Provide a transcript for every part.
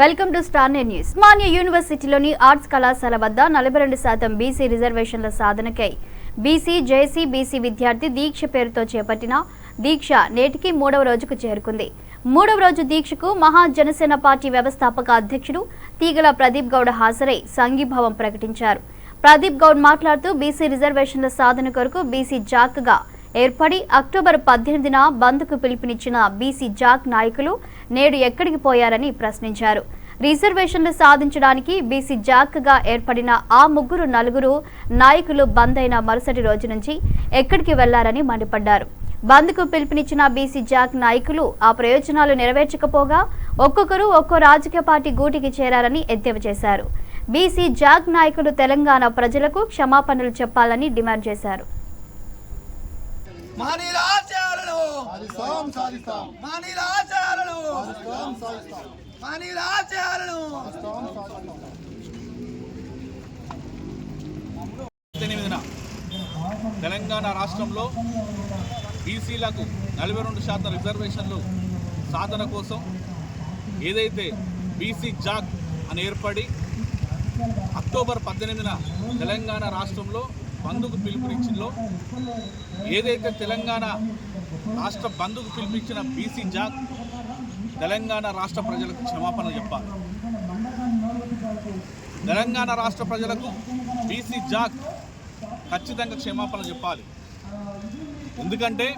Welcome to Star News. Osmania యూనివర్సిటీలోని arts కళాశాల వద్ద 42% బీసీ రిజర్వేషన్ల సాధనకై బీసీ జేసీ బీసీ విద్యార్థి దీక్ష పేరుతో చేపట్టిన దీక్ష నేటికి 3వ రోజుకు చేరుకుంది. 3వ రోజు దీక్షకు మహా జనసేన పార్టీ వ్యవస్థాపక అధ్యక్షుడు తీగల ప్రదీప్ గౌడ్ హాజరై సంఘీభావం ప్రకటించారు. ప్రదీప్ గౌడ్ మాట్లాడుతూ బీసీ రిజర్వేషన్ల సాధన కొరకు బీసీ జాక్గా ఏర్పడి అక్టోబర్ 18న బంద్కు పిలుపునిచ్చిన బీసీ జాక్ నాయకులు నేడు ఎక్కడికి పోయారని ప్రశ్నించారు. రిజర్వేషన్లు సాధించడానికి బీసీ జాక్గా ఏర్పడిన ఆ నలుగురు నాయకులు బంద్ అయిన మరుసటి రోజు నుంచి ఎక్కడికి వెళ్లారని మండిపడ్డారు. బంద్కు పిలుపునిచ్చిన బీసీ జాక్ నాయకులు ఆ ప్రయోజనాలు నెరవేర్చకపోగా ఒక్కొక్కరు ఒక్కో రాజకీయ పార్టీ గూటికి చేరారని ఎద్దేవా చేశారు. బీసీ జాక్ నాయకులు తెలంగాణ ప్రజలకు క్షమాపణలు చెప్పాలని డిమాండ్ చేశారు. తెలంగాణ రాష్ట్రంలో బీసీలకు 42% రిజర్వేషన్లు సాధన కోసం ఏదైతే బీసీ జాక్ అని ఏర్పడి అక్టోబర్ 18న తెలంగాణ రాష్ట్రంలో బంద్కు పిలుపునిచ్చిందో ఏదైతే తెలంగాణ రాష్ట్ర బంద్కు పిలుపునిచ్చిన బీసీ జాక్ తెలంగాణ రాష్ట్ర ప్రజలకు క్షమాపణ చెప్పాలి. తెలంగాణ రాష్ట్ర ప్రజలకు బీసీ జాక్ ఖచ్చితంగా క్షమాపణ చెప్పాలి. ఎందుకంటే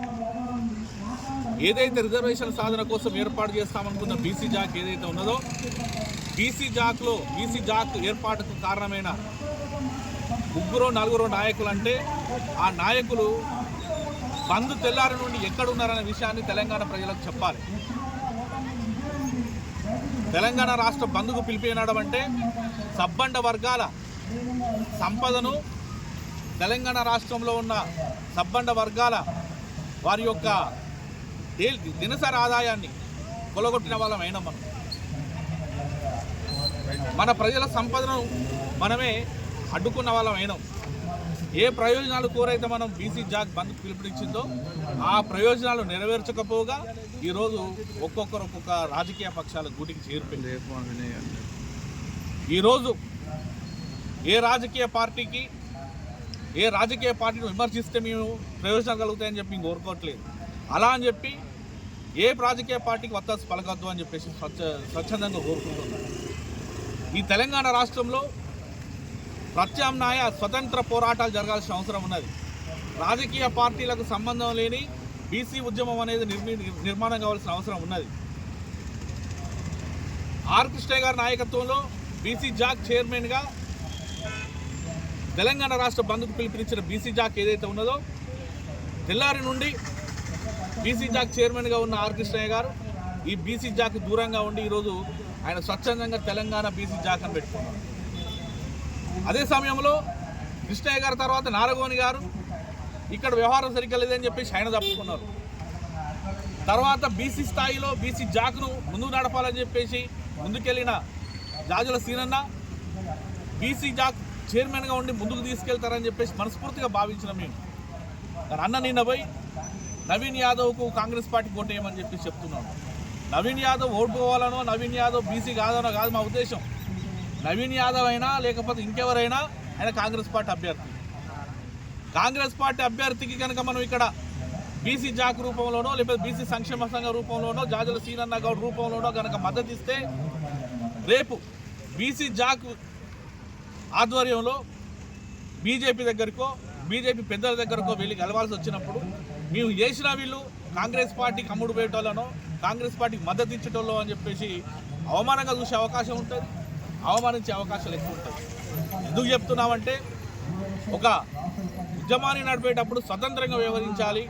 ఏదైతే రిజర్వేషన్ సాధన కోసం ఏర్పాటు చేస్తామనుకున్న బీసీ జాక్ ఏదైతే ఉన్నదో బీసీ జాక్ ఏర్పాటుకు కారణమైన 3-4 నాయకులు అంటే ఆ నాయకులు బంద్ తెల్లారి నుండి ఎక్కడున్నారనే విషయాన్ని తెలంగాణ ప్రజలకు చెప్పాలి. తెలంగాణ రాష్ట్ర బంద్కు పిలిపినడం అంటే సబ్బండ వర్గాల సంపదను తెలంగాణ రాష్ట్రంలో ఉన్న సబ్బండ వర్గాల వారి యొక్క దినసరి ఆదాయాన్ని కొలగొట్టిన వాళ్ళం అయినా మన ప్రజల సంపదను మనమే అడ్డుకున్న వాళ్ళం అయినాం. ఏ ప్రయోజనాలు కోరైతే మనం బీసీ జాక్ బంద్కు పిలుపునిచ్చిందో ఆ ప్రయోజనాలు నెరవేర్చకపోగా ఈరోజు ఒక్కొక్క రాజకీయ పక్షాల గూటికి చేరిపోయింది. ఈరోజు ఏ రాజకీయ పార్టీని విమర్శిస్తే మేము ప్రయోజనాలు కలుగుతాయని చెప్పి కోరుకోవట్లేదు. అలా అని చెప్పి ఏ రాజకీయ పార్టీకి వత్తాసు పలకద్దు అని చెప్పేసి స్వచ్ఛందంగా కోరుకుంటున్నాం. ఈ తెలంగాణ రాష్ట్రంలో ప్రత్యామ్నాయ స్వతంత్ర పోరాటాలు జరగాల్సిన అవసరం ఉన్నది. రాజకీయ పార్టీలకు సంబంధం లేని బీసీ ఉద్యమం అనేది నిర్మాణం కావాల్సిన అవసరం ఉన్నది. ఆర్ కృష్ణయ్య గారి నాయకత్వంలో బీసీ జాక్ చైర్మన్గా తెలంగాణ రాష్ట్ర బంద్కు పిలుపునిచ్చిన బీసీ జాక్ ఏదైతే ఉన్నదో తెల్లారి నుండి బీసీ జాక్ చైర్మన్గా ఉన్న ఆర్ కృష్ణయ్య గారు ఈ బీసీ జాక్ దూరంగా ఉండి ఈరోజు ఆయన స్వచ్ఛందంగా తెలంగాణ బీసీ జాక్ అని పెట్టుకున్నారు. అదే సమయంలో కృష్ణయ్య గారి తర్వాత నారగోని గారు ఇక్కడ వ్యవహారం సరిగ్గా లేదని చెప్పేసి ఆయన తప్పుకున్నారు. తర్వాత బీసీ స్థాయిలో బీసీ జాక్ను ముందుకు నడపాలని చెప్పేసి ముందుకెళ్ళిన జాజుల సీనన్న బీసీ జాక్ చైర్మన్గా ఉండి ముందుకు తీసుకెళ్తారని చెప్పేసి మనస్ఫూర్తిగా భావించిన మేము అన్న నిన్న పోయి నవీన్ యాదవ్కు కాంగ్రెస్ పార్టీ ఓటేయమని చెప్పేసి చెప్తున్నాను. నవీన్ యాదవ్ ఓటుకోవాలనో నవీన్ యాదవ్ బీసీ కాదనో కాదు మా ఉద్దేశం. నవీన్ యాదవ్ అయినా లేకపోతే ఇంకెవరైనా ఆయన కాంగ్రెస్ పార్టీ అభ్యర్థి. కాంగ్రెస్ పార్టీ అభ్యర్థికి కనుక మనం ఇక్కడ బీసీ జాక్ రూపంలోనో లేకపోతే బీసీ సంక్షేమ సంఘ రూపంలోనో జాజుల సీనన్న గౌడ్ రూపంలోనో కనుక మద్దతు ఇస్తే రేపు బీసీ జాక్ ఆధ్వర్యంలో బీజేపీ దగ్గరకో బీజేపీ పెద్దల దగ్గరకో వెళ్ళి గెలవాల్సి వచ్చినప్పుడు మేము చేసిన వీళ్ళు కాంగ్రెస్ పార్టీకి అమ్ముడు పెట్టోళ్ళనో కాంగ్రెస్ పార్టీకి మద్దతు ఇచ్చేటోళ్ళో అని చెప్పేసి అవమానంగా చూసే అవకాశం ఉంటుంది, అవమానించే అవకాశాలు ఎక్కువ ఉంటాయి. ఎందుకు చెప్తున్నామంటే ఒక ఉద్యమాన్ని నడిపేటప్పుడు స్వతంత్రంగా వ్యవహరించాలి.